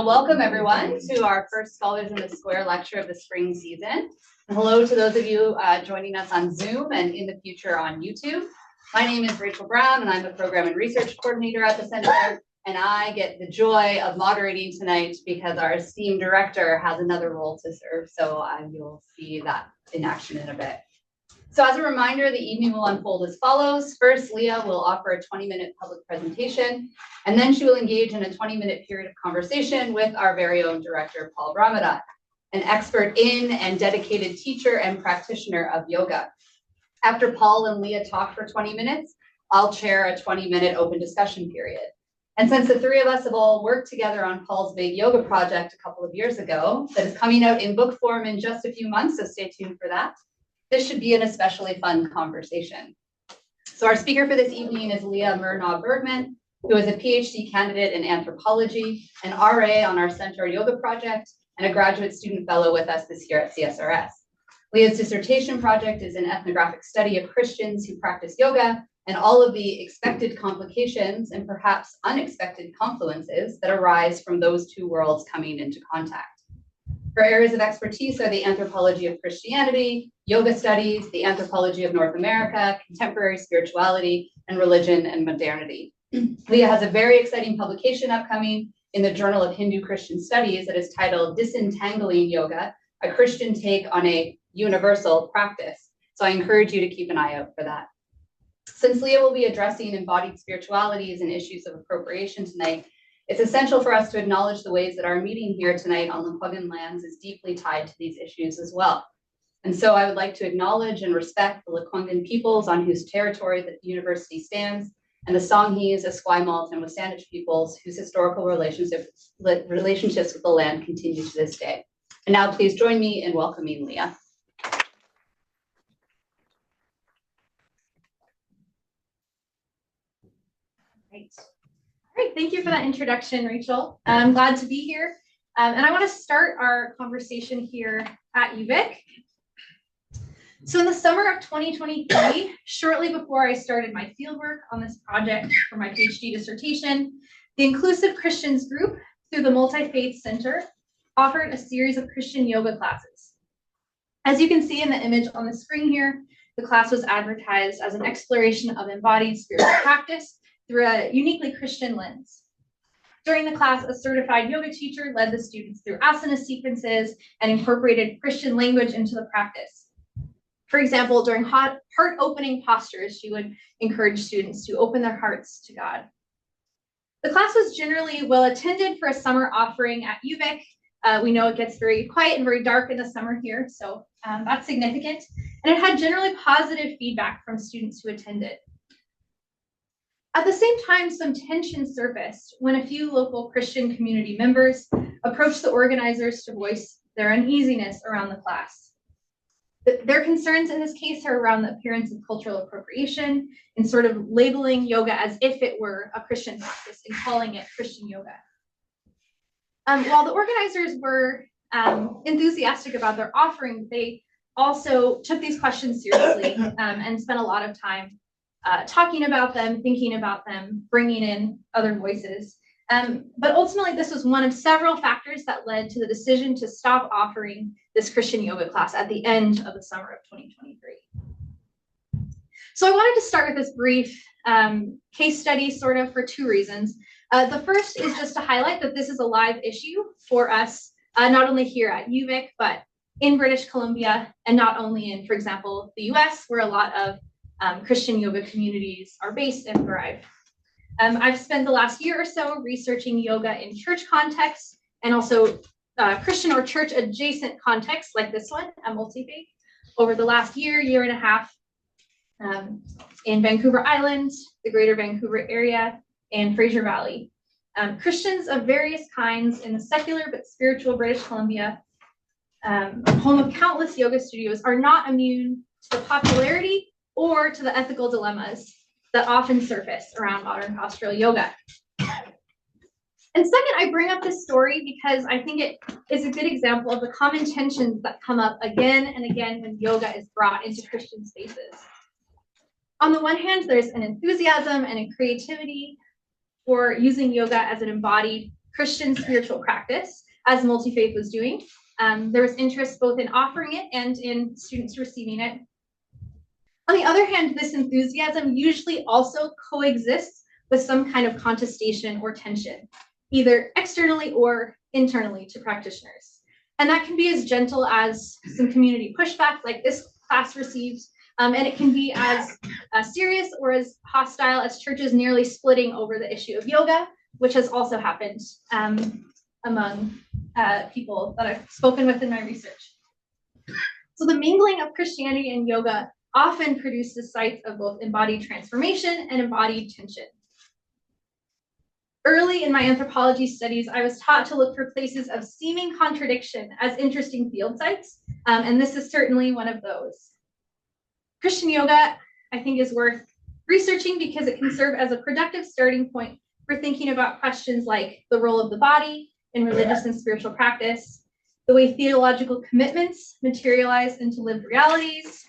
Welcome everyone to our first Scholars in the Square lecture of the spring season. And hello to those of you joining us on Zoom and in the future on YouTube. My name is Rachel Brown and I'm the Program and Research Coordinator at the Center. And I get the joy of moderating tonight because our esteemed director has another role to serve. So you'll see that in action in a bit. So as a reminder, the evening will unfold as follows. First, Leah will offer a 20-minute public presentation, and then she will engage in a 20-minute period of conversation with our very own director, Paul Ramadan, an expert in and dedicated teacher and practitioner of yoga. After Paul and Leah talk for 20 minutes, I'll chair a 20-minute open discussion period. And since the three of us have all worked together on Paul's big yoga project a couple of years ago, that is coming out in book form in just a few months, so stay tuned for that. This should be an especially fun conversation. So our speaker for this evening is Leah Mernaugh Bergman, who is a PhD candidate in anthropology, an RA on our Center Yoga project, and a graduate student fellow with us this year at CSRS. Leah's dissertation project is an ethnographic study of Christians who practice yoga and all of the expected complications and perhaps unexpected confluences that arise from those two worlds coming into contact. Her areas of expertise are the anthropology of Christianity, yoga studies, the anthropology of North America, contemporary spirituality, and religion and modernity. Leah has a very exciting publication upcoming in the Journal of Hindu-Christian Studies that is titled Disentangling Yoga, a Christian Take on a Universal Practice. So I encourage you to keep an eye out for that. Since Leah will be addressing embodied spiritualities and issues of appropriation tonight, it's essential for us to acknowledge the ways that our meeting here tonight on Lekwungen lands is deeply tied to these issues as well. And so I would like to acknowledge and respect the Lekwungen peoples on whose territory the university stands, and the Songhees, Esquimalt, and Wasanich peoples whose historical relationships with the land continue to this day. And now please join me in welcoming Leah. Great. All right, thank you for that introduction, Rachel. I'm glad to be here. And I want to start our conversation here at UVic. So in the summer of 2023, shortly before I started my fieldwork on this project for my PhD dissertation, the Inclusive Christians group, through the Multi-Faith Center, offered a series of Christian yoga classes. As you can see in the image on the screen here, the class was advertised as an exploration of embodied spiritual practice through a uniquely Christian lens. During the class, a certified yoga teacher led the students through asana sequences and incorporated Christian language into the practice. For example, during heart-opening postures, she would encourage students to open their hearts to God. The class was generally well attended for a summer offering at UVic. We know it gets very quiet and very dark in the summer here, so that's significant. And it had generally positive feedback from students who attended. At the same time, some tension surfaced when a few local Christian community members approached the organizers to voice their uneasiness around the class. Their concerns in this case are around the appearance of cultural appropriation and sort of labeling yoga as if it were a Christian practice and calling it Christian yoga. While the organizers were enthusiastic about their offering, they also took these questions seriously and spent a lot of time talking about them, thinking about them, bringing in other voices. But ultimately, this was one of several factors that led to the decision to stop offering this Christian yoga class at the end of the summer of 2023. So I wanted to start with this brief case study sort of for two reasons. The first is just to highlight that this is a live issue for us, not only here at UVic, but in British Columbia, and not only in, for example, the US, where a lot of Christian yoga communities are based and thrive. I've spent the last year or so researching yoga in church contexts and also Christian or church adjacent contexts like this one, a multi-faith, over the last year and a half in Vancouver Island, the Greater Vancouver area, and Fraser Valley. Christians of various kinds in the secular but spiritual British Columbia, home of countless yoga studios, are not immune to the popularity or to the ethical dilemmas that often surface around modern postural yoga. And second, I bring up this story because I think it is a good example of the common tensions that come up again and again when yoga is brought into Christian spaces. On the one hand, there's an enthusiasm and a creativity for using yoga as an embodied Christian spiritual practice, as multi-faith was doing. There was interest both in offering it and in students receiving it. On the other hand, this enthusiasm usually also coexists with some kind of contestation or tension, either externally or internally to practitioners. And that can be as gentle as some community pushback like this class received, and it can be as serious or as hostile as churches nearly splitting over the issue of yoga, which has also happened among people that I've spoken with in my research. So the mingling of Christianity and yoga often produces sites of both embodied transformation and embodied tension. Early in my anthropology studies, I was taught to look for places of seeming contradiction as interesting field sites, and this is certainly one of those. Christian yoga, I think, is worth researching because it can serve as a productive starting point for thinking about questions like the role of the body in religious and spiritual practice, the way theological commitments materialize into lived realities,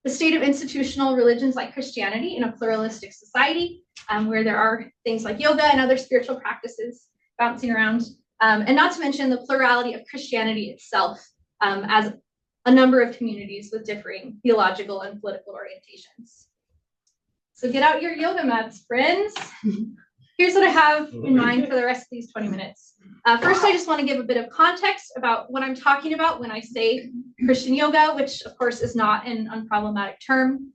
the state of institutional religions like Christianity in a pluralistic society, where there are things like yoga and other spiritual practices bouncing around, and not to mention the plurality of Christianity itself as a number of communities with differing theological and political orientations. So get out your yoga mats, friends. Here's what I have in mind for the rest of these 20 minutes. First, I just want to give a bit of context about what I'm talking about when I say Christian yoga, which of course is not an unproblematic term.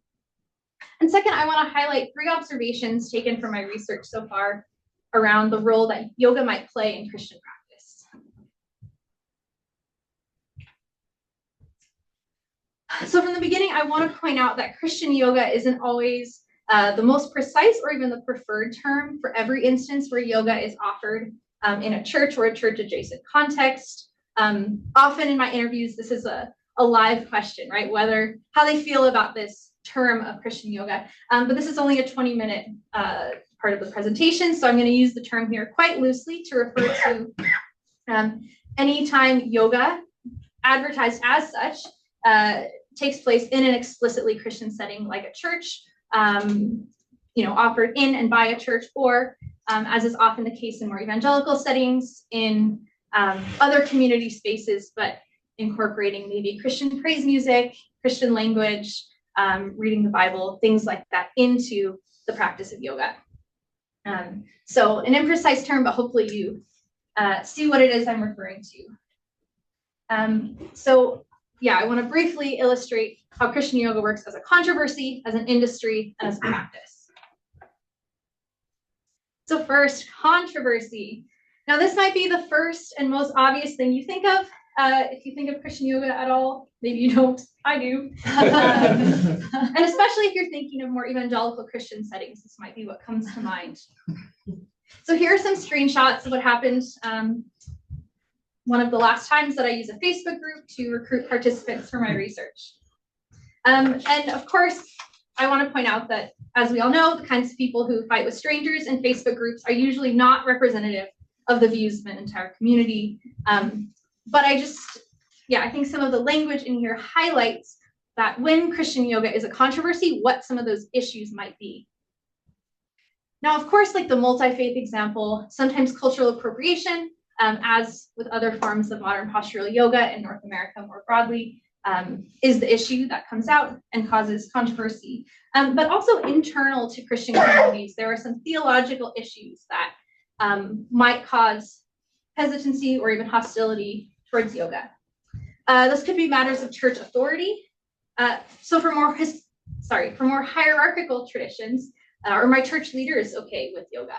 And second, I want to highlight 3 observations taken from my research so far around the role that yoga might play in Christian practice. So from the beginning, I want to point out that Christian yoga isn't always the most precise or even the preferred term for every instance where yoga is offered in a church or a church adjacent context. Often in my interviews, this is a live question, right? How they feel about this term of Christian yoga. But this is only a 20-minute part of the presentation, so I'm going to use the term here quite loosely to refer to anytime yoga, advertised as such, takes place in an explicitly Christian setting like a church, offered in and by a church, or as is often the case in more evangelical settings, in other community spaces, but incorporating maybe Christian praise music, Christian language, reading the Bible, things like that into the practice of yoga. So an imprecise term, but hopefully you see what it is I'm referring to. I want to briefly illustrate how Christian yoga works as a controversy, as an industry, and as a practice. So first, controversy. Now this might be the first and most obvious thing you think of if you think of Christian yoga at all. Maybe you don't, I do. And especially if you're thinking of more evangelical Christian settings, this might be what comes to mind. So here are some screenshots of what happened one of the last times that I used a Facebook group to recruit participants for my research. And of course, I want to point out that, as we all know, the kinds of people who fight with strangers in Facebook groups are usually not representative of the views of an entire community. But I think some of the language in here highlights that when Christian yoga is a controversy, what some of those issues might be. Now, of course, like the multi-faith example, sometimes cultural appropriation, as with other forms of modern postural yoga in North America more broadly, is the issue that comes out and causes controversy. But also internal to Christian communities, there are some theological issues that might cause hesitancy or even hostility towards yoga. Those could be matters of church authority. So for more hierarchical traditions, are my church leaders okay with yoga?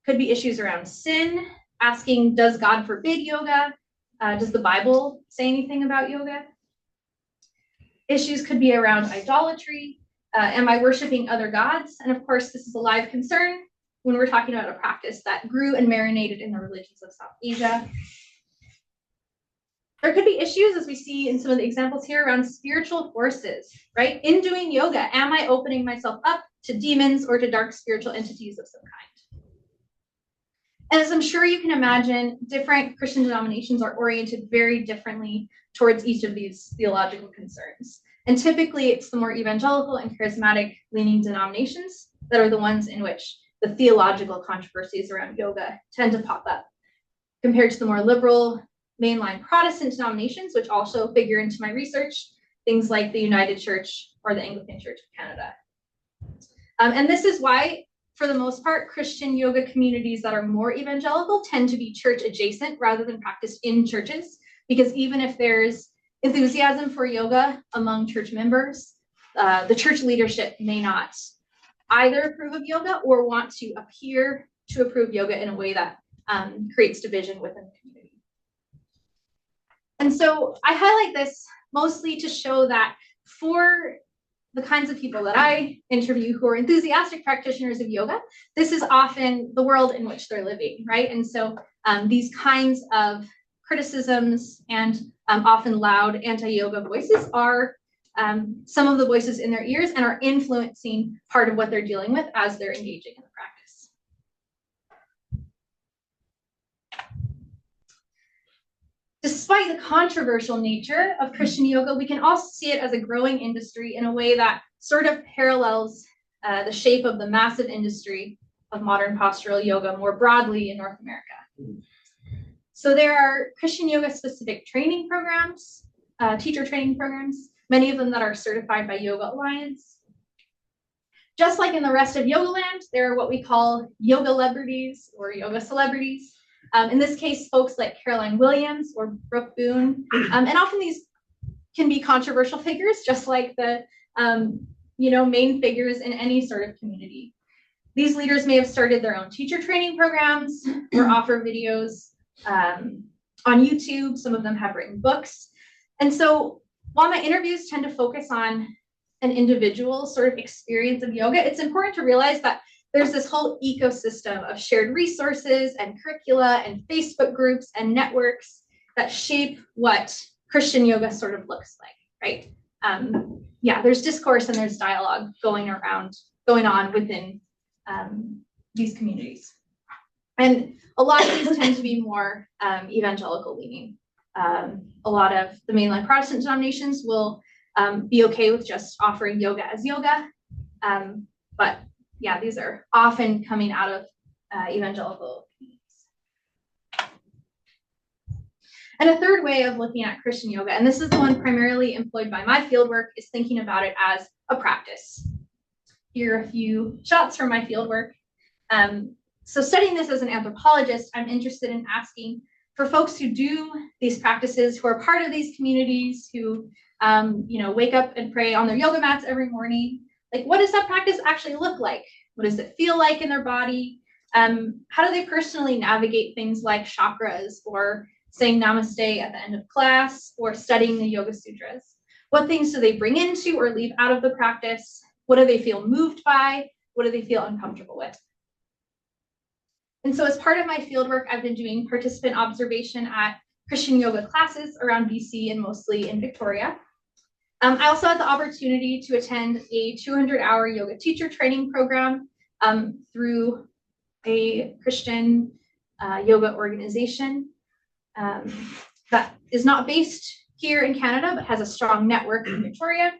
Could be issues around sin, asking, does God forbid yoga? Does the Bible say anything about yoga? Issues could be around idolatry. Am I worshiping other gods? And of course, this is a live concern when we're talking about a practice that grew and marinated in the religions of South Asia. There could be issues, as we see in some of the examples here, around spiritual forces, right? In doing yoga, am I opening myself up to demons or to dark spiritual entities of some kind? And as I'm sure you can imagine, different Christian denominations are oriented very differently towards each of these theological concerns. And typically, it's the more evangelical and charismatic leaning denominations that are the ones in which the theological controversies around yoga tend to pop up, compared to the more liberal mainline Protestant denominations, which also figure into my research, things like the United Church or the Anglican Church of Canada. And this is why, for the most part, Christian yoga communities that are more evangelical tend to be church adjacent rather than practiced in churches, because even if there's enthusiasm for yoga among church members, the church leadership may not either approve of yoga or want to appear to approve yoga in a way that creates division within the community. And so I highlight this mostly to show that for the kinds of people that I interview who are enthusiastic practitioners of yoga, this is often the world in which they're living, right? And so these kinds of criticisms and often loud anti-yoga voices are some of the voices in their ears and are influencing part of what they're dealing with as they're engaging in the practice. Despite the controversial nature of Christian yoga, we can also see it as a growing industry in a way that sort of parallels the shape of the massive industry of modern postural yoga more broadly in North America. So there are Christian yoga specific training programs, teacher training programs, many of them that are certified by Yoga Alliance. Just like in the rest of yoga land, there are what we call yoga celebrities or yoga celebrities. In this case, folks like Caroline Williams or Brooke Boone, and often these can be controversial figures, just like the main figures in any sort of community. These leaders may have started their own teacher training programs or offer videos on YouTube. Some of them have written books. And so while my interviews tend to focus on an individual sort of experience of yoga, it's important to realize that there's this whole ecosystem of shared resources and curricula and Facebook groups and networks that shape what Christian yoga sort of looks like, right? There's discourse and there's dialogue going on within these communities. And a lot of these tend to be more evangelical leaning. A lot of the mainline Protestant denominations will be okay with just offering yoga as yoga. But yeah, these are often coming out of evangelical communities. And a third way of looking at Christian yoga, and this is the one primarily employed by my fieldwork, is thinking about it as a practice. Here are a few shots from my fieldwork. So studying this as an anthropologist, I'm interested in asking for folks who do these practices, who are part of these communities, who wake up and pray on their yoga mats every morning. Like, what does that practice actually look like? What does it feel like in their body? How do they personally navigate things like chakras or saying namaste at the end of class or studying the Yoga Sutras? What things do they bring into or leave out of the practice? What do they feel moved by? What do they feel uncomfortable with? And so as part of my fieldwork, I've been doing participant observation at Christian yoga classes around BC and mostly in Victoria. I also had the opportunity to attend a 200-hour yoga teacher training program through a Christian yoga organization that is not based here in Canada, but has a strong network in Victoria.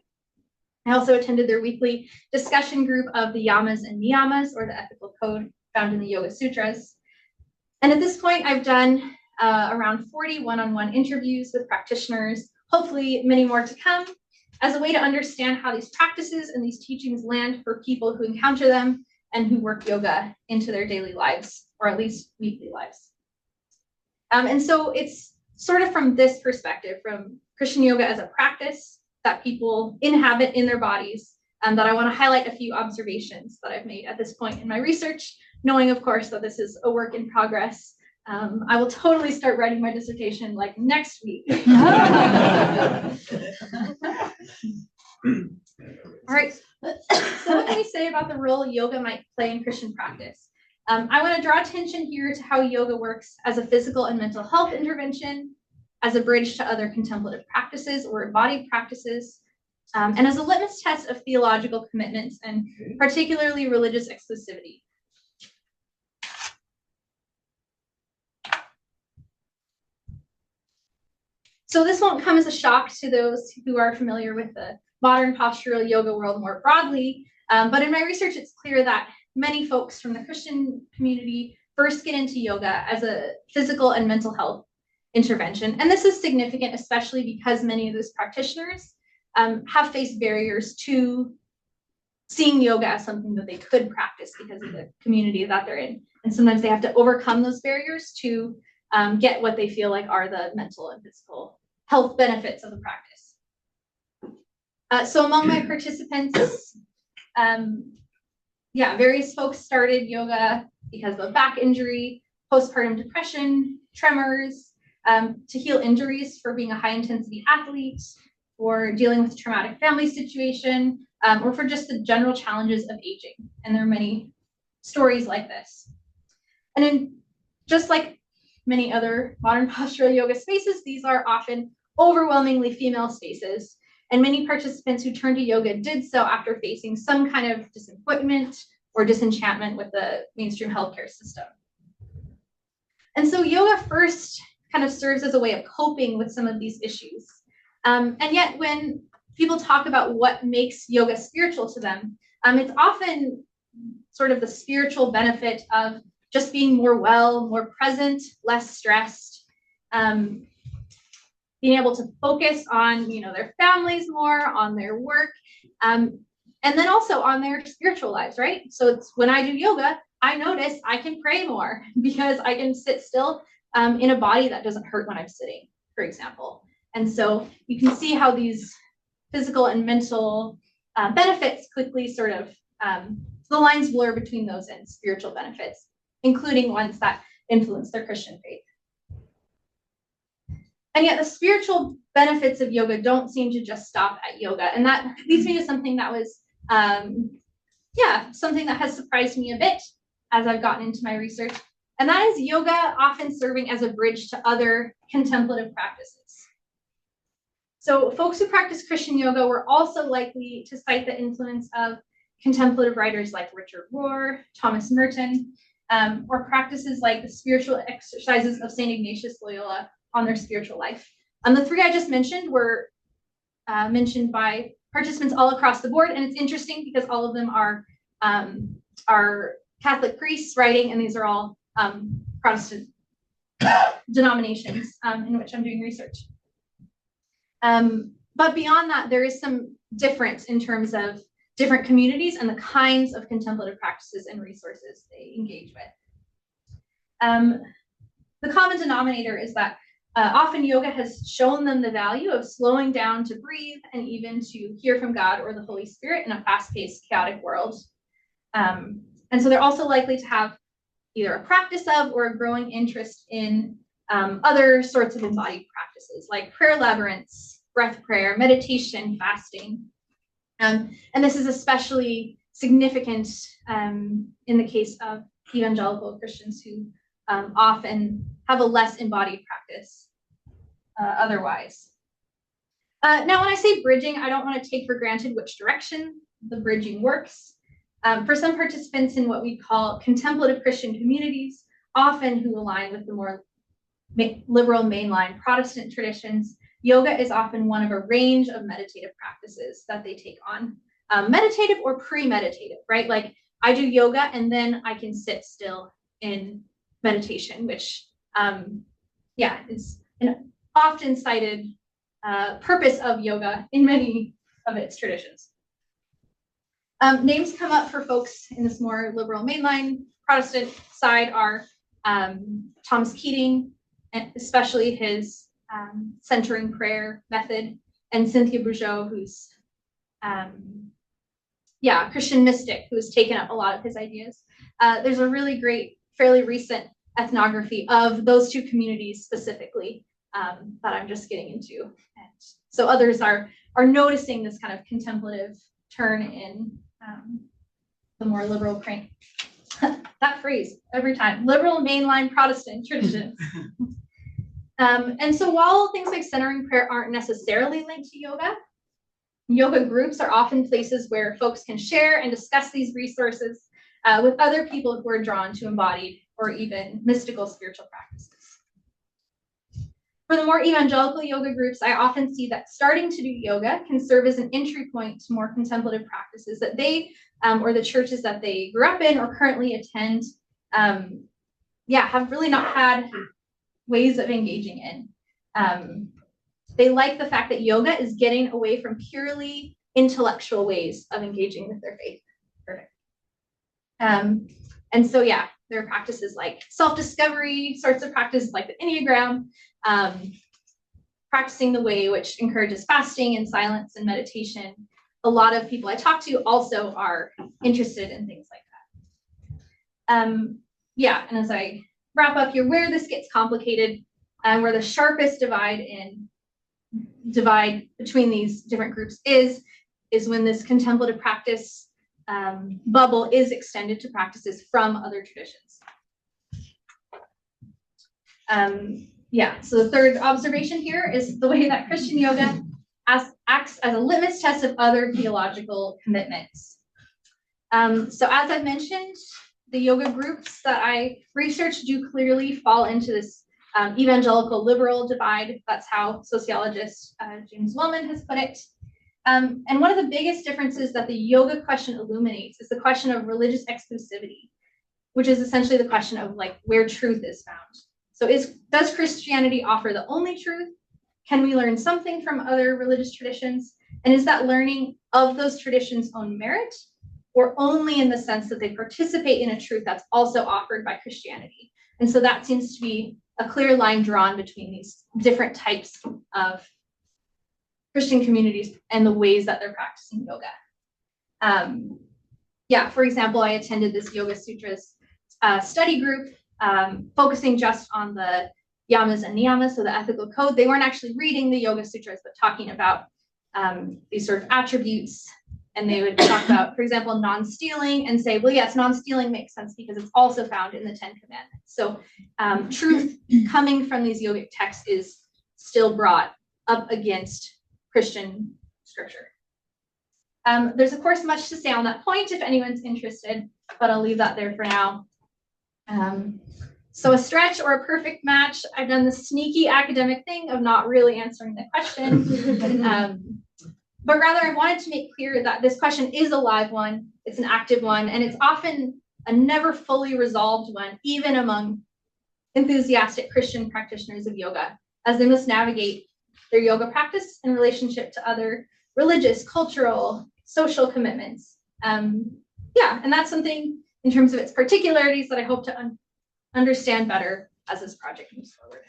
I also attended their weekly discussion group of the yamas and niyamas, or the ethical code found in the Yoga Sutras. And at this point, I've done around 40 one-on-one interviews with practitioners, hopefully many more to come, as a way to understand how these practices and these teachings land for people who encounter them and who work yoga into their daily lives, or at least weekly lives. And so it's sort of from this perspective, from Christian yoga as a practice that people inhabit in their bodies, that I want to highlight a few observations that I've made at this point in my research, knowing, of course, that this is a work in progress. I will totally start writing my dissertation like next week. All right, so what can we say about the role yoga might play in Christian practice? I want to draw attention here to how yoga works as a physical and mental health intervention, as a bridge to other contemplative practices or embodied practices, and as a litmus test of theological commitments and particularly religious exclusivity. So this won't come as a shock to those who are familiar with the modern postural yoga world more broadly, but in my research, it's clear that many folks from the Christian community first get into yoga as a physical and mental health intervention. And this is significant, especially because many of those practitioners have faced barriers to seeing yoga as something that they could practice because of the community that they're in. And sometimes they have to overcome those barriers to get what they feel like are the mental and physical health benefits of the practice. So among my participants, various folks started yoga because of back injury, postpartum depression, tremors, to heal injuries for being a high intensity athlete, or dealing with a traumatic family situation, or for just the general challenges of aging. And there are many stories like this. And in just like many other modern postural yoga spaces, these are often overwhelmingly female spaces. And many participants who turned to yoga did so after facing some kind of disappointment or disenchantment with the mainstream healthcare system. And so yoga first kind of serves as a way of coping with some of these issues. And yet when people talk about what makes yoga spiritual to them, it's often sort of the spiritual benefit of just being more well, more present, less stressed, being able to focus on, their families more, on their work, and then also on their spiritual lives, right? So it's when I do yoga, I notice I can pray more because I can sit still in a body that doesn't hurt when I'm sitting, for example. And so you can see how these physical and mental benefits quickly sort of, the lines blur between those and spiritual benefits, including ones that influence their Christian faith. And yet the spiritual benefits of yoga don't seem to just stop at yoga. And that leads me to something that was, something that has surprised me a bit as I've gotten into my research. And that is yoga often serving as a bridge to other contemplative practices. So folks who practice Christian yoga were also likely to cite the influence of contemplative writers like Richard Rohr, Thomas Merton, or practices like the spiritual exercises of St. Ignatius Loyola on their spiritual life. The three I just mentioned were mentioned by participants all across the board, and it's interesting because all of them are Catholic priests writing, and these are all Protestant denominations in which I'm doing research. But beyond that, there is some difference in terms of different communities and the kinds of contemplative practices and resources they engage with. The common denominator is that often yoga has shown them the value of slowing down to breathe and even to hear from God or the Holy Spirit in a fast-paced, chaotic world. And so they're also likely to have either a practice of or a growing interest in other sorts of embodied practices like prayer labyrinths, breath prayer, meditation, fasting. And this is especially significant in the case of evangelical Christians who often have a less embodied practice otherwise. Now, when I say bridging, I don't want to take for granted which direction the bridging works. For some participants in what we call contemplative Christian communities, often who align with the more liberal mainline Protestant traditions, yoga is often one of a range of meditative practices that they take on. Meditative or pre-meditative, right? Like I do yoga and then I can sit still in meditation, which is an often cited purpose of yoga in many of its traditions. Names come up for folks in this more liberal mainline Protestant side are Thomas Keating, and especially his centering prayer method, and Cynthia Bourgeault, who's a Christian mystic who has taken up a lot of his ideas. There's a really great, fairly recent ethnography of those two communities specifically that I'm just getting into. And so others are noticing this kind of contemplative turn in the more liberal crank. That phrase every time, liberal mainline Protestant traditions. And so while things like centering prayer aren't necessarily linked to yoga, yoga groups are often places where folks can share and discuss these resources with other people who are drawn to embodied or even mystical spiritual practices. For the more evangelical yoga groups, I often see that starting to do yoga can serve as an entry point to more contemplative practices that they or the churches that they grew up in or currently attend, have really not had ways of engaging in. They like the fact that yoga is getting away from purely intellectual ways of engaging with their faith. Perfect. And so, there are practices like self-discovery, sorts of practices like the Enneagram, practicing the way, which encourages fasting and silence and meditation. A lot of people I talk to also are interested in things like that. And as I wrap up here, where this gets complicated and where the sharpest divide between these different groups is when this contemplative practice bubble is extended to practices from other traditions. So the third observation here is the way that Christian yoga acts as a litmus test of other theological commitments. So as I've mentioned, the yoga groups that I researched do clearly fall into this evangelical liberal divide. That's how sociologist James Wellman has put it. And one of the biggest differences that the yoga question illuminates is the question of religious exclusivity, which is essentially the question of like where truth is found. So does Christianity offer the only truth? Can we learn something from other religious traditions? And is that learning of those traditions' own merit, or only in the sense that they participate in a truth that's also offered by Christianity? And so that seems to be a clear line drawn between these different types of Christian communities and the ways that they're practicing yoga. For example, I attended this Yoga Sutras study group focusing just on the yamas and niyamas, so the ethical code. They weren't actually reading the Yoga Sutras, but talking about these sort of attributes. And they would talk about, for example, non-stealing and say, well, yes, non-stealing makes sense because it's also found in the 10 Commandments. So truth coming from these yogic texts is still brought up against Christian scripture. There's, of course, much to say on that point if anyone's interested, but I'll leave that there for now. So a stretch or a perfect match, I've done the sneaky academic thing of not really answering the question. But rather, I wanted to make clear that this question is a live one, it's an active one, and it's often a never fully resolved one, even among enthusiastic Christian practitioners of yoga, as they must navigate their yoga practice in relationship to other religious, cultural, social commitments. And that's something in terms of its particularities that I hope to understand better as this project moves forward.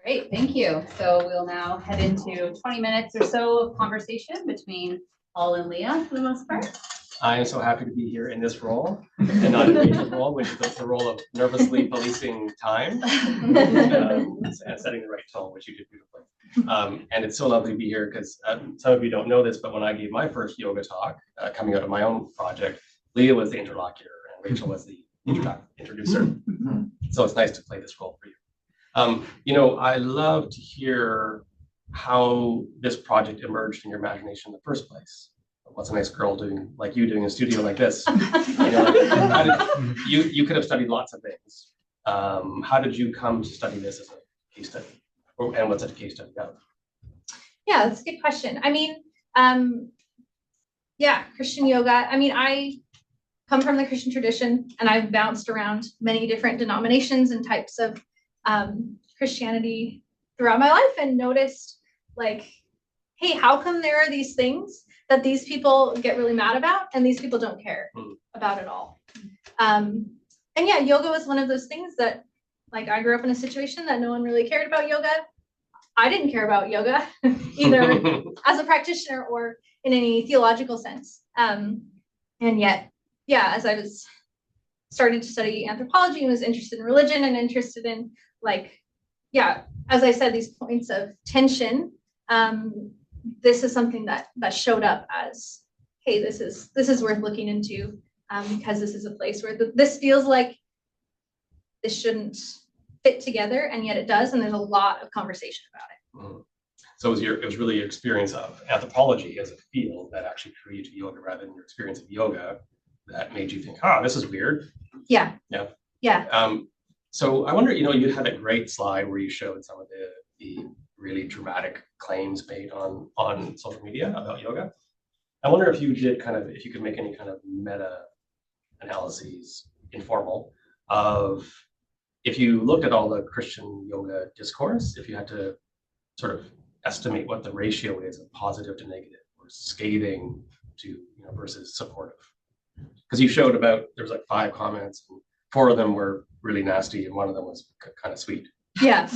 Great, thank you. So we'll now head into 20 minutes or so of conversation between Paul and Leah for the most part. I am so happy to be here in this role and not in Rachel's role, which is the role of nervously policing time and setting the right tone, which you did beautifully. And it's so lovely to be here because some of you don't know this, but when I gave my first yoga talk coming out of my own project, Leah was the interlocutor and Rachel was the introducer. So it's nice to play this role for you. I love to hear how this project emerged in your imagination in the first place. What's a nice girl doing, like you doing a studio like this? You could have studied lots of things. How did you come to study this as a case study? And what's a case study about? Yeah, that's a good question. I mean, Christian yoga. I mean, I come from the Christian tradition and I've bounced around many different denominations and types of Christianity throughout my life and noticed like, hey, how come there are these things that these people get really mad about and these people don't care about at all? Yoga was one of those things that, like, I grew up in a situation that no one really cared about yoga. I didn't care about yoga either as a practitioner or in any theological sense. As I was starting to study anthropology and was interested in religion and interested in as I said, these points of tension, this is something that showed up as, hey, this is worth looking into because this is a place where this feels like this shouldn't fit together, and yet it does, and there's a lot of conversation about it. So it was really your experience of anthropology as a field that actually created yoga rather than your experience of yoga that made you think, oh, this is weird? Yeah. Yeah. Yeah. So I wonder, you had a great slide where you showed some of the really dramatic claims made on social media about yoga. I wonder if you could make any kind of meta analyses, informal, of if you looked at all the Christian yoga discourse, if you had to sort of estimate what the ratio is of positive to negative or scathing to versus supportive. Because you showed there's like 5 comments, and 4 of them were really nasty, and 1 of them was kind of sweet. Yeah.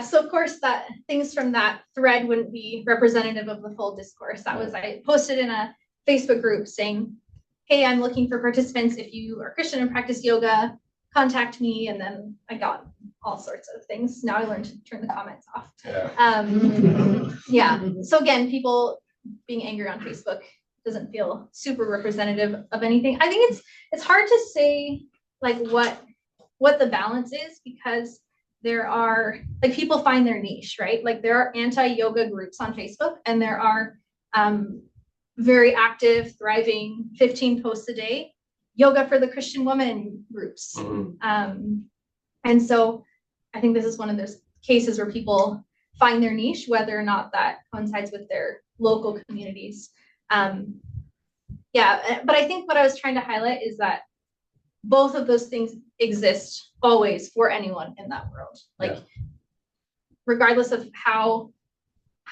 So of course that things from that thread wouldn't be representative of the full discourse. That was, I posted in a Facebook group saying, hey, I'm looking for participants. If you are Christian and practice yoga, contact me. And then I got all sorts of things. Now I learned to turn the comments off. Yeah. So again, people being angry on Facebook doesn't feel super representative of anything. I think it's hard to say like what the balance is, because there are like people find their niche, right? Like there are anti-yoga groups on Facebook, and there are very active, thriving 15 posts a day yoga for the Christian woman groups. And so I think this is one of those cases where people find their niche, whether or not that coincides with their local communities. Yeah, but I think what I was trying to highlight is that both of those things exist always for anyone in that world. Like, regardless of how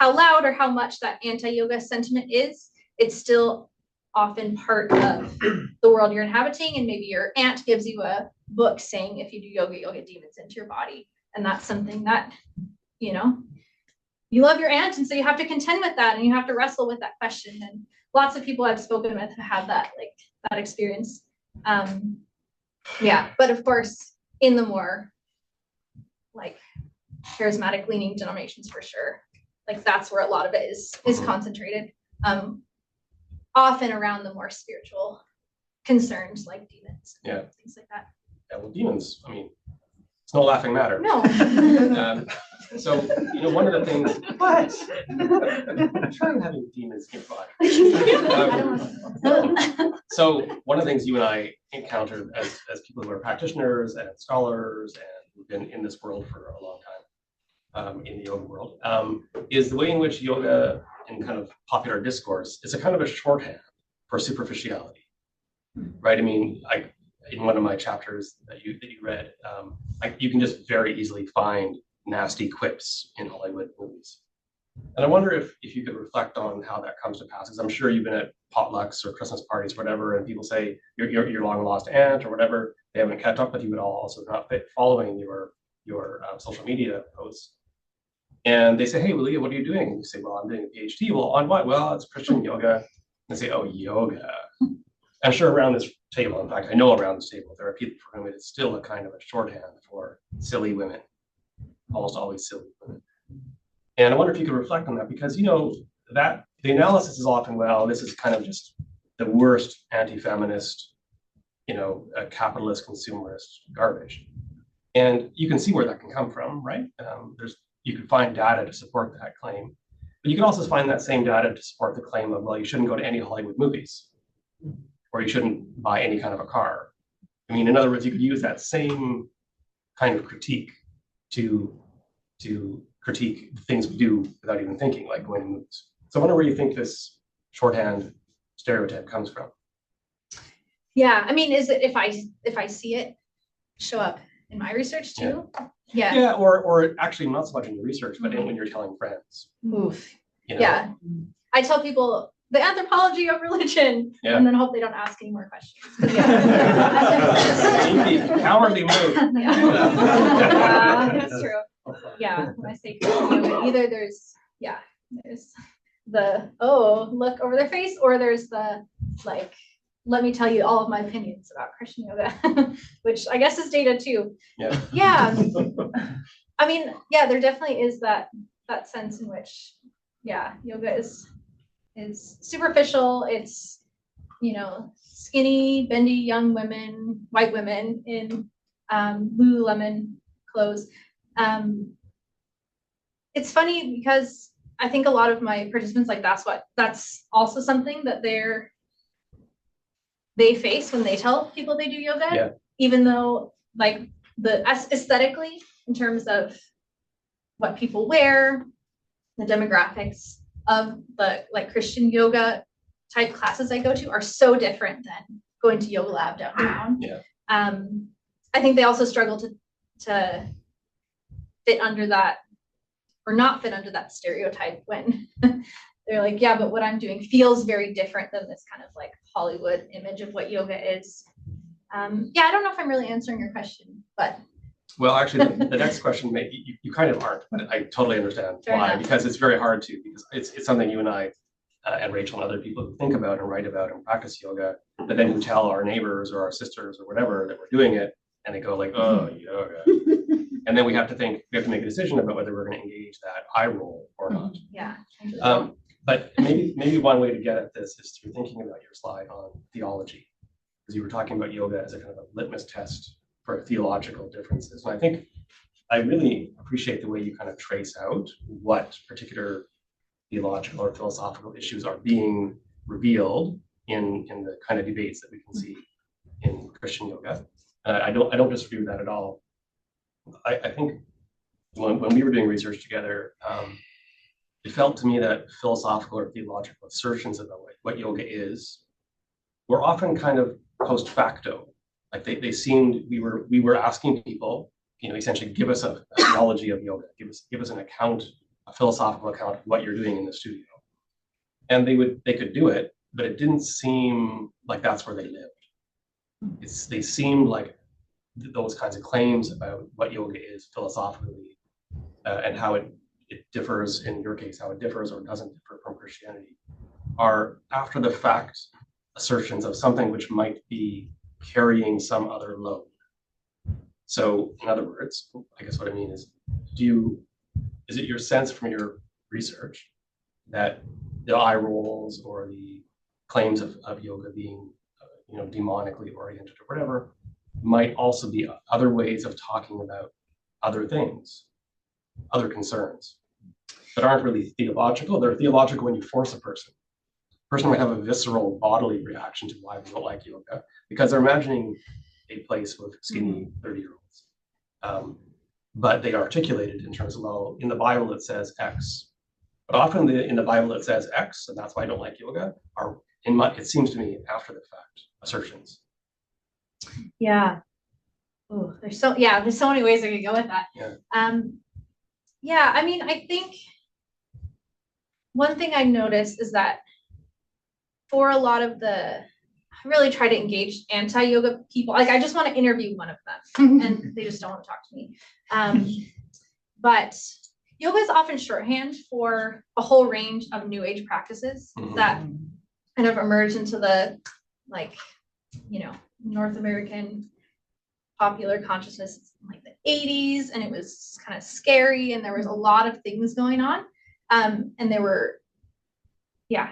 loud or how much that anti-yoga sentiment is, it's still often part of the world you're inhabiting. And maybe your aunt gives you a book saying, if you do yoga, you'll get demons into your body. And that's something that, you love your aunt. And so you have to contend with that, and you have to wrestle with that question. And lots of people I've spoken with have that experience. Yeah, but of course, in the more charismatic leaning denominations, for sure, that's where a lot of it is concentrated. Often around the more spiritual concerns like demons, things like that. Yeah, well, demons, it's no laughing matter. No. So, one of the things. What? I'm trying having demons in body. So, one of the things you and I encountered as people who are practitioners and scholars and who've been in this world for a long time, in the yoga world, is the way in which yoga in kind of popular discourse is a kind of a shorthand for superficiality, right? In one of my chapters that you read, you can just very easily find nasty quips in Hollywood movies. And I wonder if you could reflect on how that comes to pass, because I'm sure you've been at potlucks or Christmas parties, whatever, and people say your long lost aunt or whatever, they haven't kept up with you at all, also not following your social media posts. And they say, hey, well, Leah, what are you doing? And you say, well, I'm doing a PhD. Well, on what? Well, it's Christian yoga. And they say, oh, yoga. I'm sure around this table, in fact, I know around this table, there are people for whom it is still a kind of a shorthand for silly women, almost always silly women. And I wonder if you could reflect on that, because, that the analysis is often, well, this is kind of just the worst anti-feminist, capitalist, consumerist garbage. And you can see where that can come from, right? You can find data to support that claim, but you can also find that same data to support the claim of, well, you shouldn't go to any Hollywood movies, or you shouldn't buy any kind of a car. In other words, you could use that same kind of critique to critique the things we do without even thinking, like going to movies. So I wonder where you think this shorthand stereotype comes from. Yeah, is it if I see it show up in my research too? Yeah, or actually not so much in your research, but when you're telling friends. Oof. Yeah, I tell people the anthropology of religion, and then hope they don't ask any more questions. Cowardly move. That's true. Yeah, when I say yoga, either there's the look over their face, or there's the let me tell you all of my opinions about Christian yoga, which I guess is data too. Yeah. There definitely is that sense in which, yoga is superficial. It's, skinny, bendy young women, white women in Lululemon clothes. It's funny because I think a lot of my participants, that's also something that they're they face when they tell people they do yoga, Yeah. even though like aesthetically, in terms of what people wear, the demographics of the like Christian yoga type classes I go to are so different than going to Yoga Lab downtown. Yeah. I think they also struggle to fit under that, or not fit under that stereotype when they're like, yeah, but what I'm doing feels very different than this kind of like Hollywood image of what yoga is. Yeah, I don't know if I'm really answering your question, but. Well, actually, the next question, you kind of aren't, but I totally understand why, because it's very hard to, because it's something you and I and Rachel and other people who think about and write about and practice yoga, but then who tell our neighbors or our sisters or whatever that we're doing it, and they go like, oh, yoga. And then we have to make a decision about whether we're going to engage that eye roll or not. Yeah. But maybe one way to get at this is through thinking about your slide on theology, because you were talking about yoga as a kind of a litmus test for theological differences. And I think I really appreciate the way you kind of trace out what particular theological or philosophical issues are being revealed in the kind of debates that we can see in Christian yoga. I don't disagree with that at all. I think when we were doing research together, it felt to me that philosophical or theological assertions about what yoga is were often kind of post facto. Like they seemed, we were asking people, essentially give us a theology of yoga, give us an account, a philosophical account of what you're doing in the studio. And they could do it, but it didn't seem like that's where they lived. They seemed like those kinds of claims about what yoga is philosophically and how it differs, in your case, how it differs or doesn't differ from Christianity, are after the fact assertions of something which might be carrying some other load. So in other words, I guess what I mean is, is it your sense from your research that the eye rolls or the claims of yoga being demonically oriented or whatever might also be other ways of talking about other things, other concerns that aren't really theological? They're theological when you force a person. A person might have a visceral bodily reaction to why they don't like yoga because they're imagining a place with skinny 30-year-olds. But they articulate it in terms of, well, in the Bible it says X. But often in the Bible it says X, and that's why I don't like yoga, are, it seems to me, after the fact assertions. Yeah. Oh, there's so many ways I could go with that. Yeah. I mean, I think one thing I noticed is that for a lot of I really try to engage anti-yoga people. Like, I just want to interview one of them, and they just don't want to talk to me. But yoga is often shorthand for a whole range of New Age practices that kind of emerged into the, North American popular consciousness in like the 80s, and it was kind of scary, and there was a lot of things going on. And there were,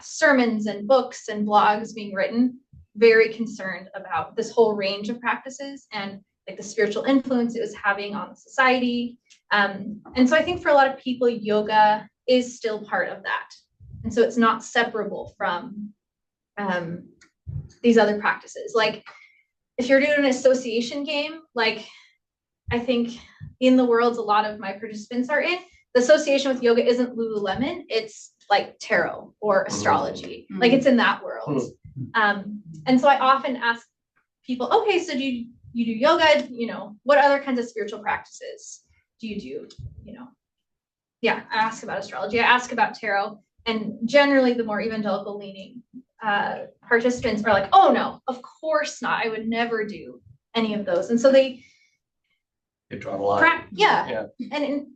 sermons and books and blogs being written, very concerned about this whole range of practices and like the spiritual influence it was having on the society. And so I think for a lot of people, yoga is still part of that. And so it's not separable from these other practices. Like, if you're doing an association game, like I think in the worlds a lot of my participants are in, the association with yoga isn't Lululemon, it's like tarot or astrology. Like, it's in that world. And so I often ask people, okay, so do you do yoga? What other kinds of spiritual practices do you do? I ask about astrology, I ask about tarot, and generally the more evangelical leaning participants are like, oh no, of course not, I would never do any of those. And so they draw the line. And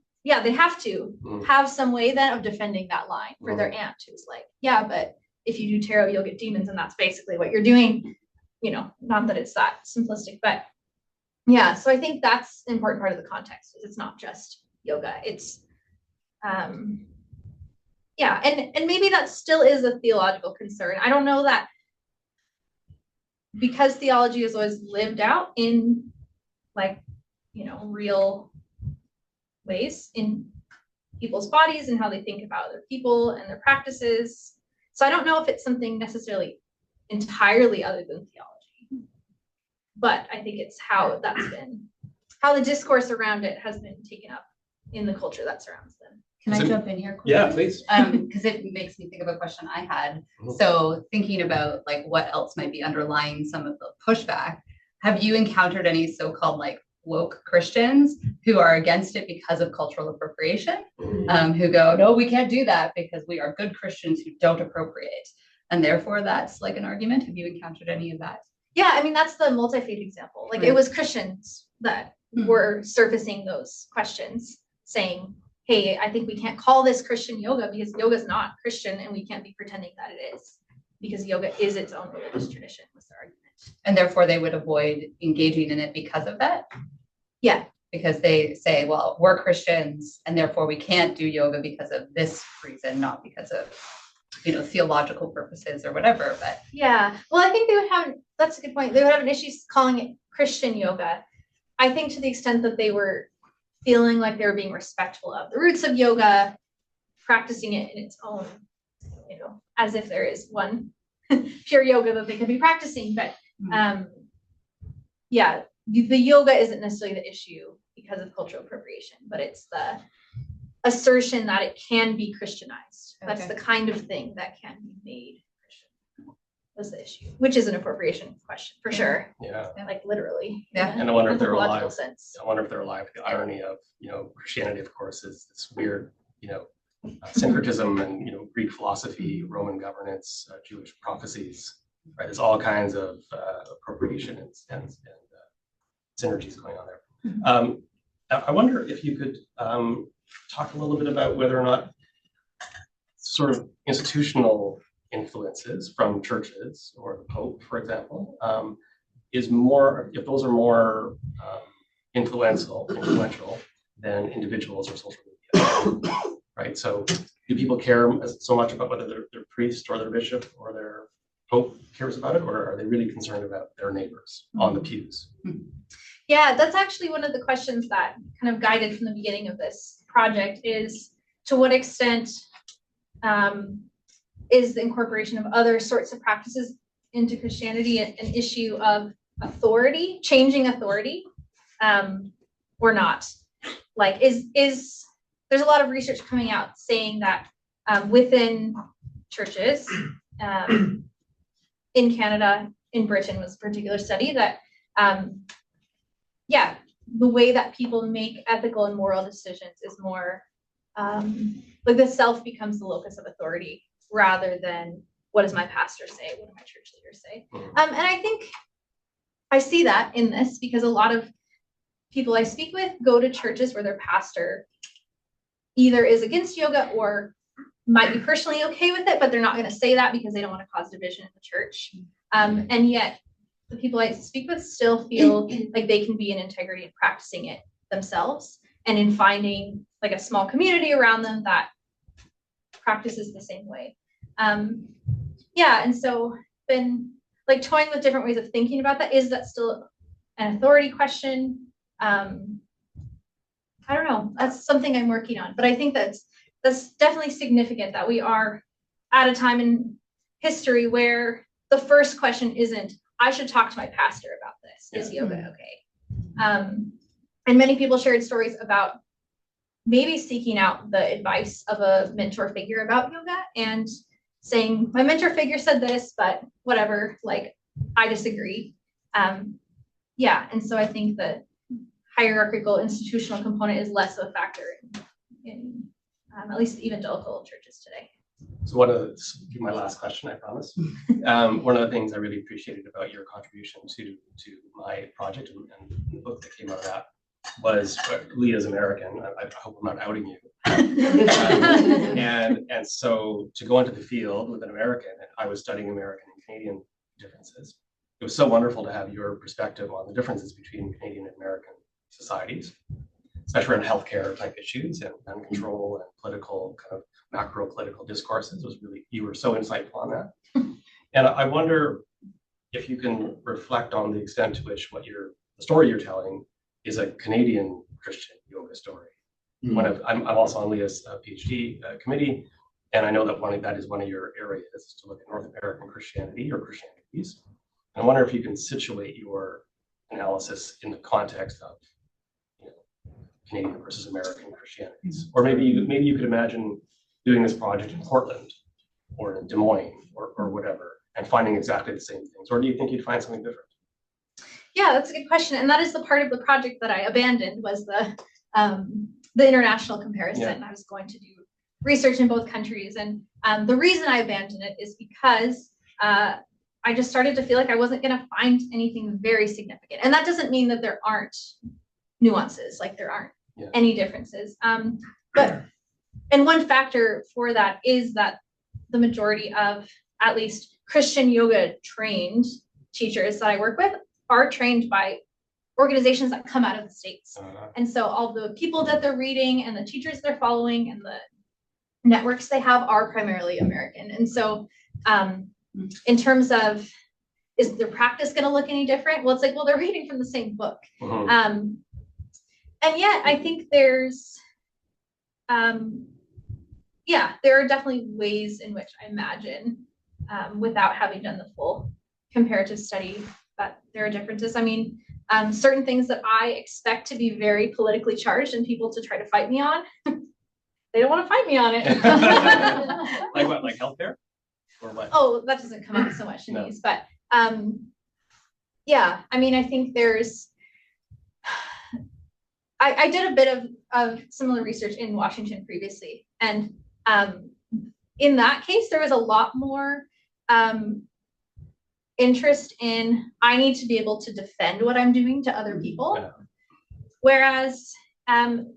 they have to have some way then of defending that line for their aunt who's like, yeah, but if you do tarot, you'll get demons, and that's basically what you're doing. Not that it's that simplistic, but so I think that's an important part of the context. It's not just yoga, it's and maybe that still is a theological concern. I don't know that, because theology is always lived out in real ways in people's bodies and how they think about other people and their practices. So I don't know if it's something necessarily entirely other than theology. but I think it's how the discourse around it has been taken up in the culture that surrounds them. Can I jump in here quickly? Yeah, please. Because it makes me think of a question I had. So thinking about like what else might be underlying some of the pushback, have you encountered any so-called like woke Christians who are against it because of cultural appropriation? Who go, no, we can't do that because we are good Christians who don't appropriate. And therefore that's like an argument. Have you encountered any of that? Yeah, I mean, that's the multi-faith example. Like it was Christians that were surfacing those questions saying, hey, I think we can't call this Christian yoga because yoga is not Christian and we can't be pretending that it is because yoga is its own religious tradition was the argument. And therefore they would avoid engaging in it because of that? Yeah. Because they say, well, we're Christians and therefore we can't do yoga because of this reason, not because of, theological purposes or whatever. But yeah, well, I think they would have, that's a good point. They would have an issue calling it Christian yoga. I think to the extent that they were feeling like they were being respectful of the roots of yoga, practicing it in its own, as if there is one pure yoga that they could be practicing. But yeah, the yoga isn't necessarily the issue because of cultural appropriation, but it's the assertion that it can be Christianized. That's the kind of thing that can be made Christian. Was the issue, which is an appropriation question for sure. Yeah. Like literally. Yeah. And I wonder if they're alive. Sense. I wonder if they're alive. The irony of, Christianity, of course, is this weird, syncretism and, Greek philosophy, Roman governance, Jewish prophecies, right? There's all kinds of appropriation and synergies going on there. I wonder if you could talk a little bit about whether or not sort of institutional influences from churches or the Pope, for example, is more, if those are more influential than individuals or social media, right? So do people care so much about whether their priest or their bishop or their Pope cares about it, or are they really concerned about their neighbors on the pews? Yeah, that's actually one of the questions that kind of guided from the beginning of this project is to what extent is the incorporation of other sorts of practices into Christianity an issue of authority, changing authority, or not? Like, there's a lot of research coming out saying that within churches, in Canada, in Britain was a particular study that, the way that people make ethical and moral decisions is more like the self becomes the locus of authority rather than what does my pastor say, what do my church leaders say. And I think I see that in this because a lot of people I speak with go to churches where their pastor either is against yoga or might be personally okay with it, but they're not going to say that because they don't want to cause division in the church. And yet the people I speak with still feel like they can be in integrity in practicing it themselves and in finding like a small community around them that practices the same way. And so been like toying with different ways of thinking about that. Is that still an authority question? I don't know. That's something I'm working on, but I think that's definitely significant that we are at a time in history where the first question isn't, I should talk to my pastor about this. Is yoga okay? And many people shared stories about maybe seeking out the advice of a mentor figure about yoga and saying, my mentor figure said this, but whatever, like, I disagree. And so I think the hierarchical institutional component is less of a factor in at least evangelical churches today. So this will be my last question, I promise. One of the things I really appreciated about your contribution to my project and the book that came out of that was Leah's American. I hope I'm not outing you. And so to go into the field with an American, and I was studying American and Canadian differences. It was so wonderful to have your perspective on the differences between Canadian and American societies, especially around healthcare type issues and gun control and political kind of macro political discourses. You were so insightful on that. And I wonder if you can reflect on the extent to which the story you're telling is a Canadian Christian yoga story. I'm also on Leah's PhD committee, and I know that is one of your areas to look at North American Christianity or Christianities. And I wonder if you can situate your analysis in the context of, you know, Canadian versus American Christianities. Or maybe you could imagine doing this project in Portland or in Des Moines or whatever, and finding exactly the same things. Or do you think you'd find something different? Yeah, that's a good question. And that is the part of the project that I abandoned, was the international comparison. I was going to do research in both countries. And the reason I abandoned it is because I just started to feel like I wasn't going to find anything very significant. And that doesn't mean that there aren't nuances, like there aren't any differences. But and one factor for that is that the majority of at least Christian yoga trained teachers that I work with are trained by organizations that come out of the States. And so all the people that they're reading and the teachers they're following and the networks they have are primarily American. And so in terms of, is their practice going to look any different? Well, it's like, well, they're reading from the same book. And yet I think there's, there are definitely ways in which I imagine, without having done the full comparative study, that there are differences. I mean, certain things that I expect to be very politically charged and people to try to fight me on, they don't want to fight me on it. Like what, like healthcare? Or what? Oh, that doesn't come up so much in these, but yeah, I mean, I think there's, I did a bit of similar research in Washington previously. And in that case, there was a lot more interest in, I need to be able to defend what I'm doing to other people. Whereas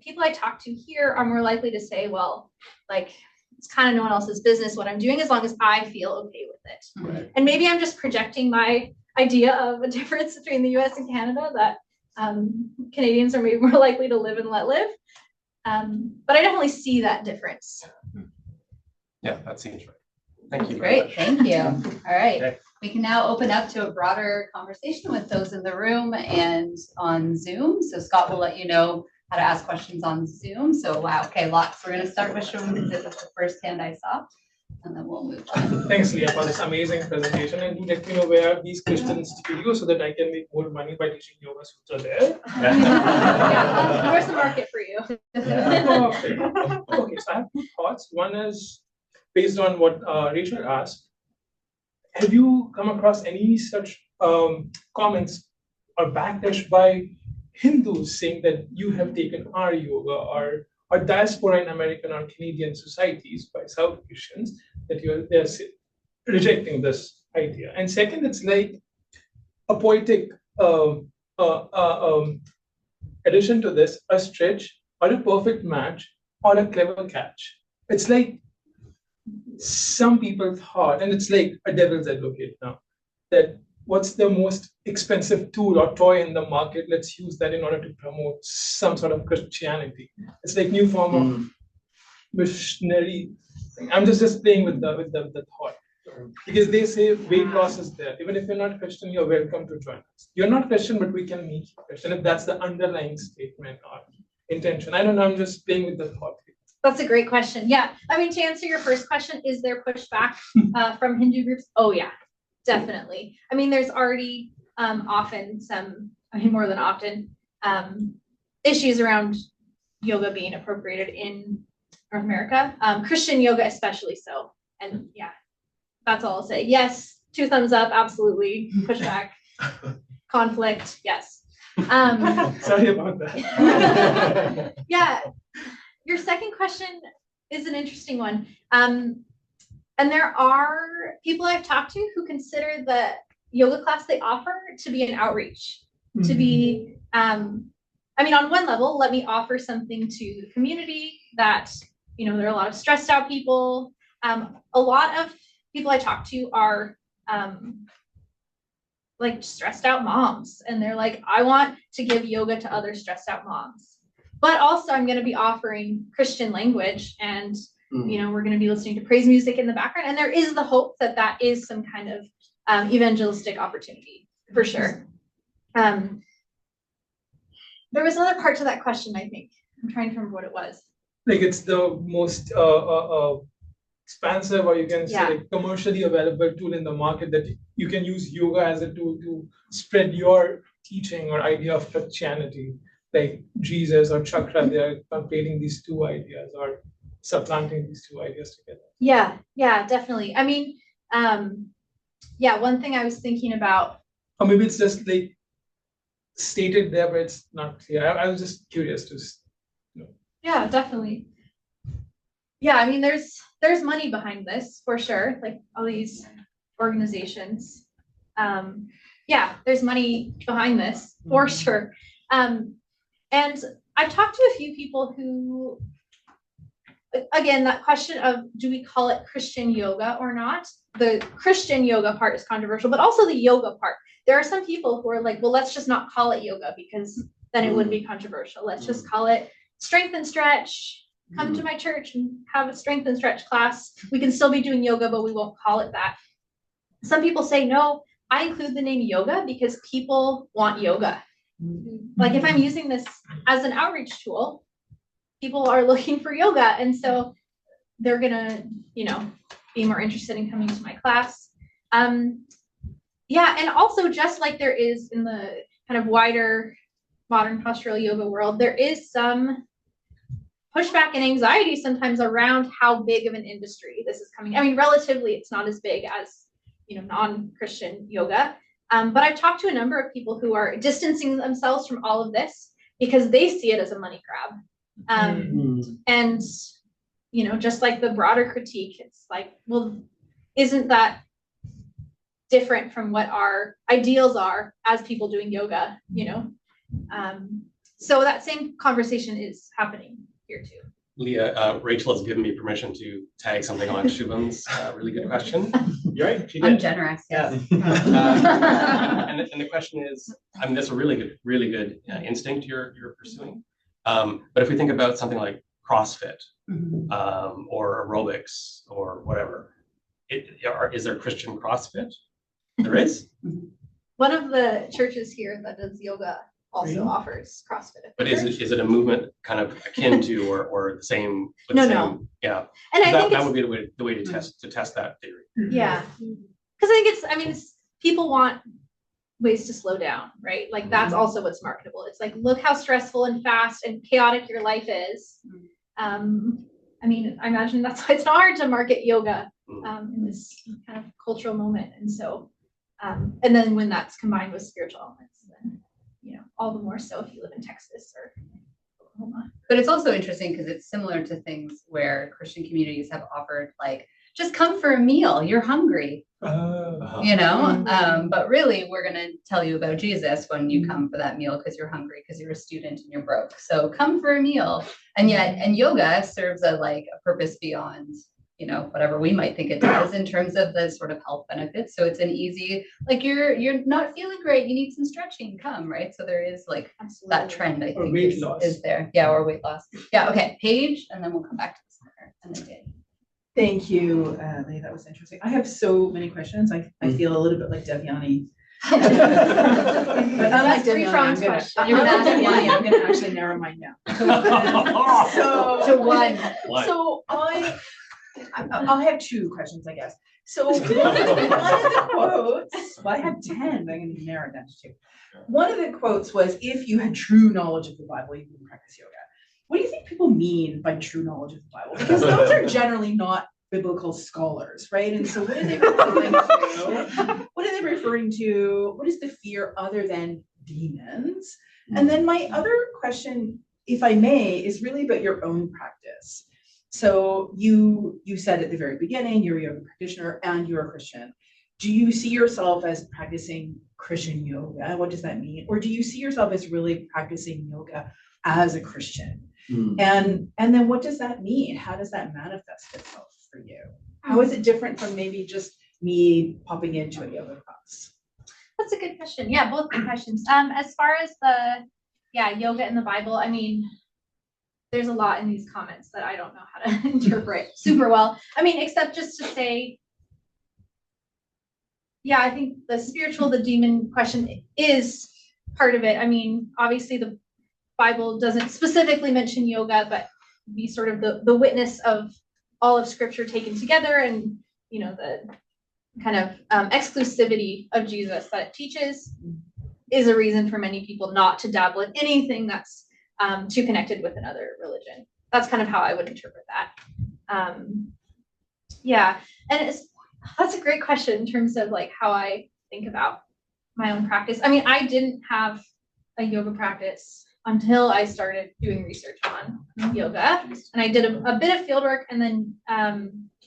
people I talk to here are more likely to say, well, like, it's kind of no one else's business what I'm doing as long as I feel okay with it. Right. And maybe I'm just projecting my idea of a difference between the US and Canada, that Canadians are maybe more likely to live and let live. But I definitely see that difference. Yeah, that seems right. Thank you. Great, thank you. All right. Okay. We can now open up to a broader conversation with those in the room and on Zoom. So Scott will let you know how to ask questions on Zoom. So wow, okay, lots. We're going to start with Shum because it was the first hand I saw, and then we'll move on. Thanks, Leah, for this amazing presentation. And do let me know where these Christian studios so that I can make more money by teaching yoga sutra there. Yeah, where's the market for you? Okay, so I have two thoughts. One is based on what Rachel asked. Have you come across any such comments or backlash by Hindus saying that you have taken our yoga, or diaspora in American or Canadian societies by South Christians, that they're rejecting this idea? And second, it's like a poetic addition to this, a stretch or a perfect match or a clever catch. It's like some people thought, and it's like a devil's advocate now, that what's the most expensive tool or toy in the market? Let's use that in order to promote some sort of Christianity. It's like new form of missionary thing. I'm just playing with the thought, because they say weight loss is there. Even if you're not Christian, you're welcome to join us. You're not Christian, but we can make you Christian if that's the underlying statement or intention. I don't know. I'm just playing with the thought. That's a great question. Yeah, I mean, to answer your first question, is there pushback from Hindu groups? Oh yeah, definitely. I mean, there's already often some, I mean, more than often, issues around yoga being appropriated in North America, Christian yoga especially so. And yeah, that's all I'll say. Yes, 2 thumbs up, absolutely. Pushback, conflict, yes. Sorry about that. Yeah. Your second question is an interesting one. And there are people I've talked to who consider the yoga class they offer to be an outreach, to be, I mean, on one level, let me offer something to the community that, you know, there are a lot of stressed out people. A lot of people I talk to are like stressed out moms. And they're like, I want to give yoga to other stressed out moms. But also I'm going to be offering Christian language, and you know, we're going to be listening to praise music in the background. And there is the hope that that is some kind of evangelistic opportunity for sure. There was another part to that question, I think. I'm trying to remember what it was. Like it's the most expansive, or you can say like commercially available tool in the market, that you can use yoga as a tool to spread your teaching or idea of Christianity, like Jesus or Chakra, they are conflating these two ideas or supplanting these two ideas together. Yeah, definitely. I mean, one thing I was thinking about. Or maybe it's just like stated there, but it's not clear. I was just curious to know. Yeah, definitely. Yeah, I mean, there's money behind this for sure, like all these organizations. There's money behind this for sure. And I've talked to a few people who, again, that question of do we call it Christian yoga or not? The Christian yoga part is controversial, but also the yoga part. There are some people who are like, well, let's just not call it yoga because then it would be controversial. Let's just call it strength and stretch. Come to my church and have a strength and stretch class. We can still be doing yoga, but we won't call it that. Some people say, no, I include the name yoga because people want yoga. Like if I'm using this as an outreach tool, people are looking for yoga. And so they're gonna, be more interested in coming to my class. And also just like there is in the kind of wider modern postural yoga world, there is some pushback and anxiety sometimes around how big of an industry this is coming. I mean, relatively, it's not as big as, non-Christian yoga. But I've talked to a number of people who are distancing themselves from all of this because they see it as a money grab. And, just like the broader critique, it's like, well, isn't that different from what our ideals are as people doing yoga, So that same conversation is happening here too. Leah, Rachel has given me permission to tag something on Shubham's really good question. You're right. She I'm did. generous, yes. And the question is, I mean, that's a really good instinct you're pursuing. But if we think about something like CrossFit or aerobics or whatever, is there Christian CrossFit? There is. One of the churches here that does yoga also offers CrossFit. But is it a movement kind of akin to or the same? No. Yeah. And I think that would be the way to test that theory. Yeah, because I think it's people want ways to slow down, right? Like that's also what's marketable. It's like, look how stressful and fast and chaotic your life is. I mean, I imagine that's why it's not hard to market yoga in this kind of cultural moment. And so, and then when that's combined with spiritual elements, then, all the more so if you live in Texas or Oklahoma. But it's also interesting because it's similar to things where Christian communities have offered, like, just come for a meal, you're hungry, but really we're going to tell you about Jesus when you come for that meal because you're hungry, because you're a student and you're broke. So come for a meal. And yoga serves a purpose beyond, whatever we might think it does in terms of the sort of health benefits. So it's an easy, like you're not feeling great, you need some stretching, come, right? So there is that trend, I think, weight loss. is there. Yeah, or weight loss. Yeah, okay, Paige, and then we'll come back to the center and then Dave. Thank you, Leah. That was interesting. I have so many questions. I feel a little bit like Devyani. But unlike Devyani, I'm going to actually narrow mine down. To one. So I'll have two questions, I guess. So one of the quotes, well, I have 10, but I'm going to narrow it down to two. One of the quotes was, if you had true knowledge of the Bible, you wouldn't practice yoga. What do you think people mean by true knowledge of the Bible? Because those are generally not biblical scholars, right? And so what are they referring to? What are they referring to? What is the fear other than demons? And then my other question, if I may, is really about your own practice. So you said at the very beginning, you're a yoga practitioner and you're a Christian. Do you see yourself as practicing Christian yoga? What does that mean? Or do you see yourself as really practicing yoga as a Christian? And then what does that mean? How does that manifest itself for you? How is it different from maybe just me popping into a yoga class? That's a good question. Yeah, both good questions. As far as the yoga in the Bible, I mean, there's a lot in these comments that I don't know how to interpret super well. I mean, except just to say, I think the spiritual, the demon question is part of it. I mean, obviously the Bible doesn't specifically mention yoga, but be sort of the witness of all of Scripture taken together, and the kind of exclusivity of Jesus that it teaches. is a reason for many people not to dabble in anything that's too connected with another religion. That's kind of how I would interpret that. Yeah, and that's a great question in terms of like how I think about my own practice. I mean, I didn't have a yoga practice until I started doing research on yoga, and I did a bit of field work, and then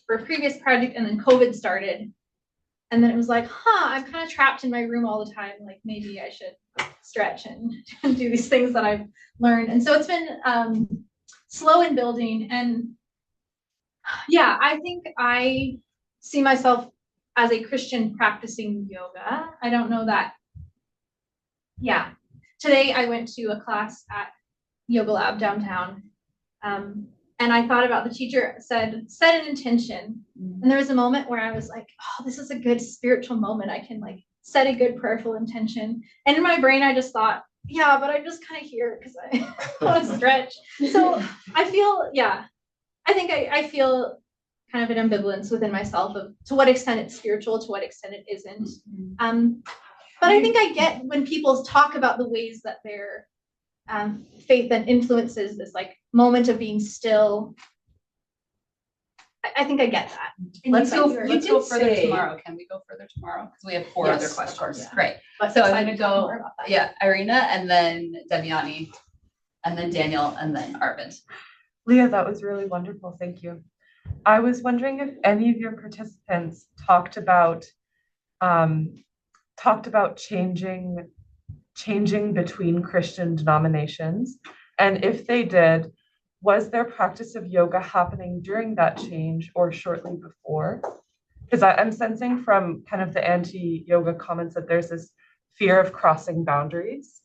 for a previous project, and then COVID started, and then it was like, I'm kind of trapped in my room all the time. Like maybe I should stretch and do these things that I've learned, and so it's been slow in building. And yeah, I think I see myself as a Christian practicing yoga. I don't know that. Yeah. Today I went to a class at Yoga Lab downtown. And I thought about the teacher said an intention. And there was a moment where I was like, oh, this is a good spiritual moment. I can like set a good prayerful intention. And in my brain, I just thought, yeah, but I'm just kind of here because I want to stretch. So I feel, I think I feel kind of an ambivalence within myself of to what extent it's spiritual, to what extent it isn't. But I think I get when people talk about the ways that their faith then influences this like moment of being still. I think I get that. Let's go further tomorrow. Can we go further tomorrow? Because we have 4 other questions. Of course. Yeah. Great. But so I'm gonna go, Irina, and then Devyani, and then Daniel, and then Arvind. Leah, that was really wonderful. Thank you. I was wondering if any of your participants talked about changing between Christian denominations, and if they did, was their practice of yoga happening during that change or shortly before? Because I'm sensing from kind of the anti-yoga comments that there's this fear of crossing boundaries,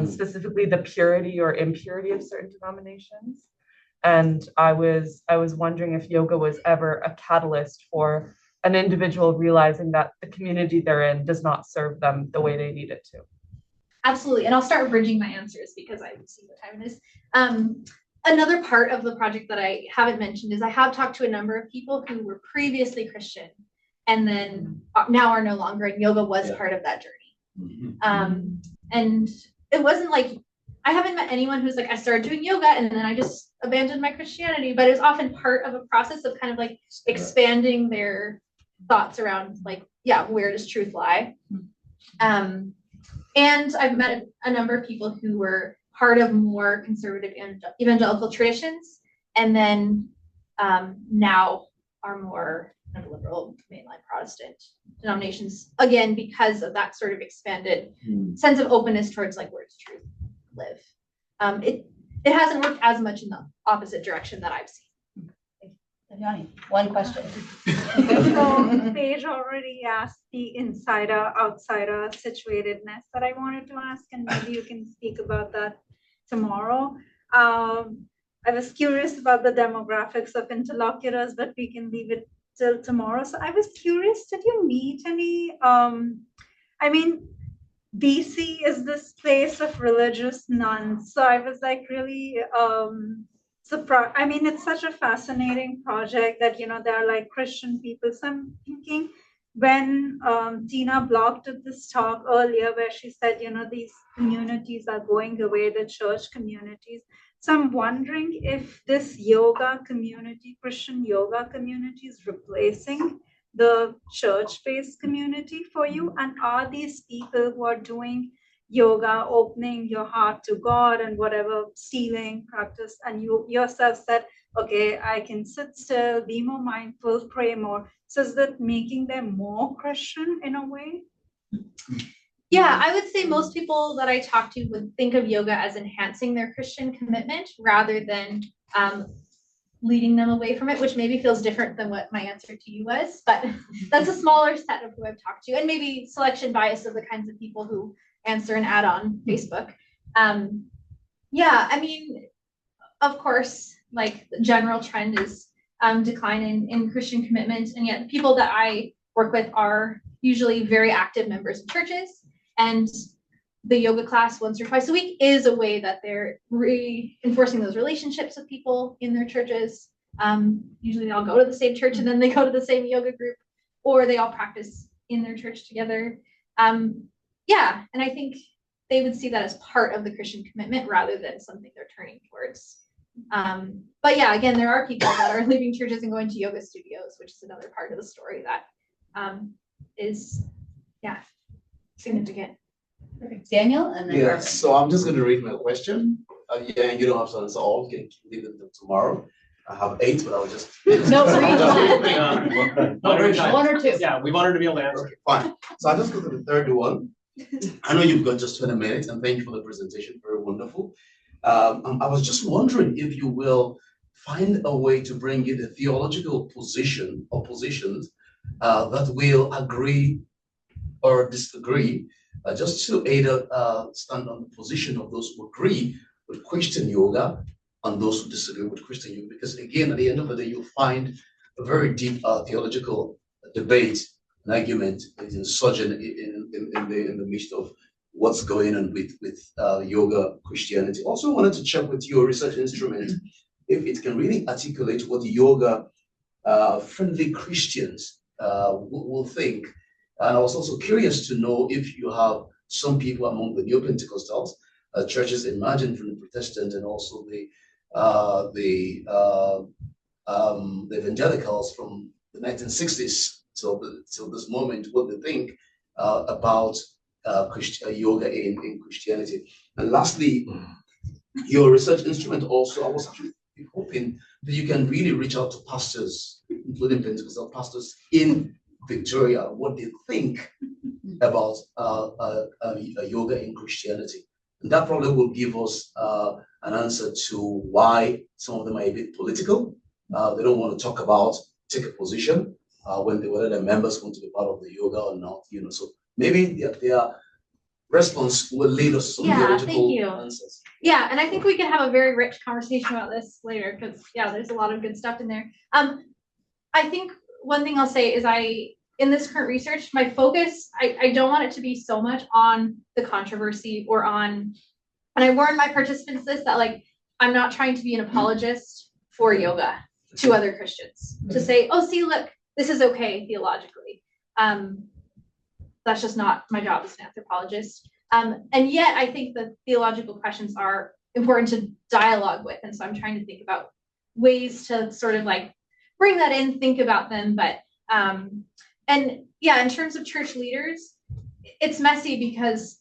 specifically the purity or impurity of certain denominations. And I was wondering if yoga was ever a catalyst for an individual realizing that the community they're in does not serve them the way they need it to. Absolutely. And I'll start bridging my answers because I see what time it is. Another part of the project that I haven't mentioned is I have talked to a number of people who were previously Christian and then now are no longer, and yoga was part of that journey. And it wasn't like, I haven't met anyone who's like, I started doing yoga and then I just abandoned my Christianity, but it was often part of a process of kind of like expanding their thoughts around like, where does truth lie? And I've met a number of people who were part of more conservative evangelical traditions, and then now are more kind of liberal mainline Protestant denominations, again, because of that sort of expanded sense of openness towards like where does truth live. It hasn't worked as much in the opposite direction that I've seen. Yanni, one question. So Paige already asked the insider-outsider situatedness that I wanted to ask, and maybe you can speak about that tomorrow. I was curious about the demographics of interlocutors, but we can leave it till tomorrow. So I was curious, did you meet any, I mean, BC is this place of religious nuns. So I was like really surprised. I mean, it's such a fascinating project that, there are like Christian people. So I'm thinking when Tina Block did this talk earlier where she said, these communities are going away, the church communities. So I'm wondering if this yoga community, Christian yoga community is replacing the church-based community for you? And are these people who are doing yoga, opening your heart to God and whatever stealing practice, and you yourself said, okay, I can sit still, be more mindful, pray more. So is that making them more Christian in a way? Yeah, I would say most people that I talk to would think of yoga as enhancing their Christian commitment rather than leading them away from it, which maybe feels different than what my answer to you was, but that's a smaller set of who I've talked to, and maybe selection bias of the kinds of people who answer and add on Facebook. I mean, of course, like the general trend is decline in Christian commitment, and yet people that I work with are usually very active members of churches, and the yoga class once or twice a week is a way that they're reinforcing those relationships with people in their churches. Usually they all go to the same church and then they go to the same yoga group, or they all practice in their church together. yeah, and I think they would see that as part of the Christian commitment rather than something they're turning towards. But yeah, again, there are people that are leaving churches and going to yoga studios, which is another part of the story that is, yeah, significant. Daniel, and then Yes, Arvin. so I'm just going to read my question. Yeah, you don't have to answer all. You can leave it until tomorrow. I have 8, but I'll just. No, read One or two. Yeah, we wanted to be able to answer. Okay, fine. So I'll just go to the third one. I know you've got just 20 minutes, and thank you for the presentation. Very wonderful. I was just wondering if you will find a way to bring in a theological position or positions that will agree or disagree, just to either stand on the position of those who agree with Christian yoga and those who disagree with Christian yoga. Because again, at the end of the day, you'll find a very deep theological debate, an argument is insurgent in the midst of what's going on with yoga Christianity. Also wanted to check with your research instrument if it can really articulate what yoga friendly Christians will think. And I was also curious to know if you have some people among the neo-Pentecostals, churches emerging from the Protestant and also the evangelicals from the 1960s till this moment, what they think about yoga in Christianity. And lastly, your research instrument also, I was actually hoping that you can really reach out to pastors, including Pentecostal pastors in Victoria, what they think about yoga in Christianity. And that probably will give us an answer to why some of them are a bit political. They don't want to take a position whether their members want to be part of the yoga or not. So maybe their response will lead us to some theological answers. Yeah, and I think we can have a very rich conversation about this later because there's a lot of good stuff in there. I think one thing I'll say is in this current research, my focus, I don't want it to be so much on the controversy or on, and I warned my participants this, that I'm not trying to be an apologist for yoga to other Christians to say, oh, see, look, this is okay theologically. That's just not my job as an anthropologist. And yet I think the theological questions are important to dialogue with. And so I'm trying to think about ways to sort of bring that in, think about them. But, and yeah, in terms of church leaders, it's messy because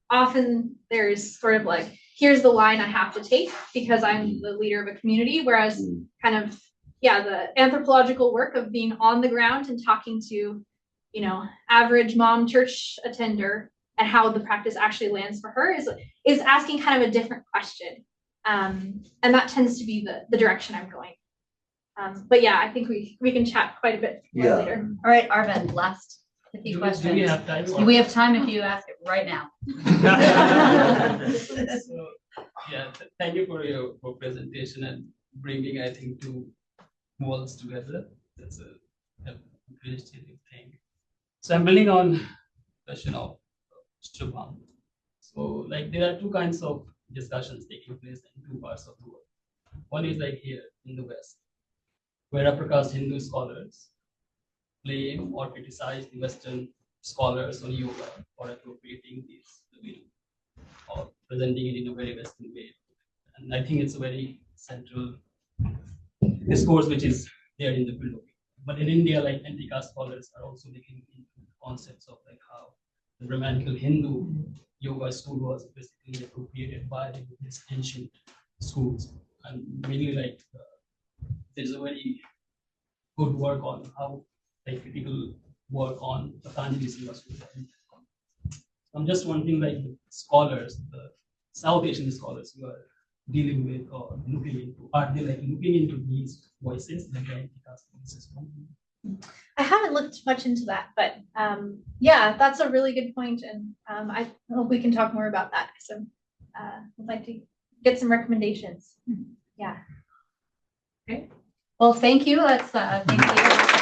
often there's sort of here's the line I have to take because I'm the leader of a community, whereas kind of, the anthropological work of being on the ground and talking to, average mom church attender and how the practice actually lands for her is asking kind of a different question. And that tends to be the direction I'm going. But yeah, I think we can chat quite a bit more later. All right, Arvin, last pithy question. Do we have time? We have time if you ask it right now. Thank you for your presentation and bringing, I think, two worlds together. That's a appreciative thing. So I'm building on the question of Shubham. So there are two kinds of discussions taking place in two parts of the world. One is here in the West, where upper-caste Hindu scholars blame or criticize the Western scholars on yoga for appropriating this or presenting it in a very Western way. And I think it's a very central discourse which is there in the field. But in India, anti-caste scholars are also looking into concepts of how the Brahmanical Hindu yoga school was basically appropriated by these ancient schools. And mainly there's a very good work on how critical work on Patanjali's was. I'm just wondering the scholars, the South Asian scholars who are dealing with or looking into, are they looking into these voices, the anti-caste voices? I haven't looked much into that, but that's a really good point, and I hope we can talk more about that because I'd like to get some recommendations. Yeah. Okay. Well, thank you. Let's thank you.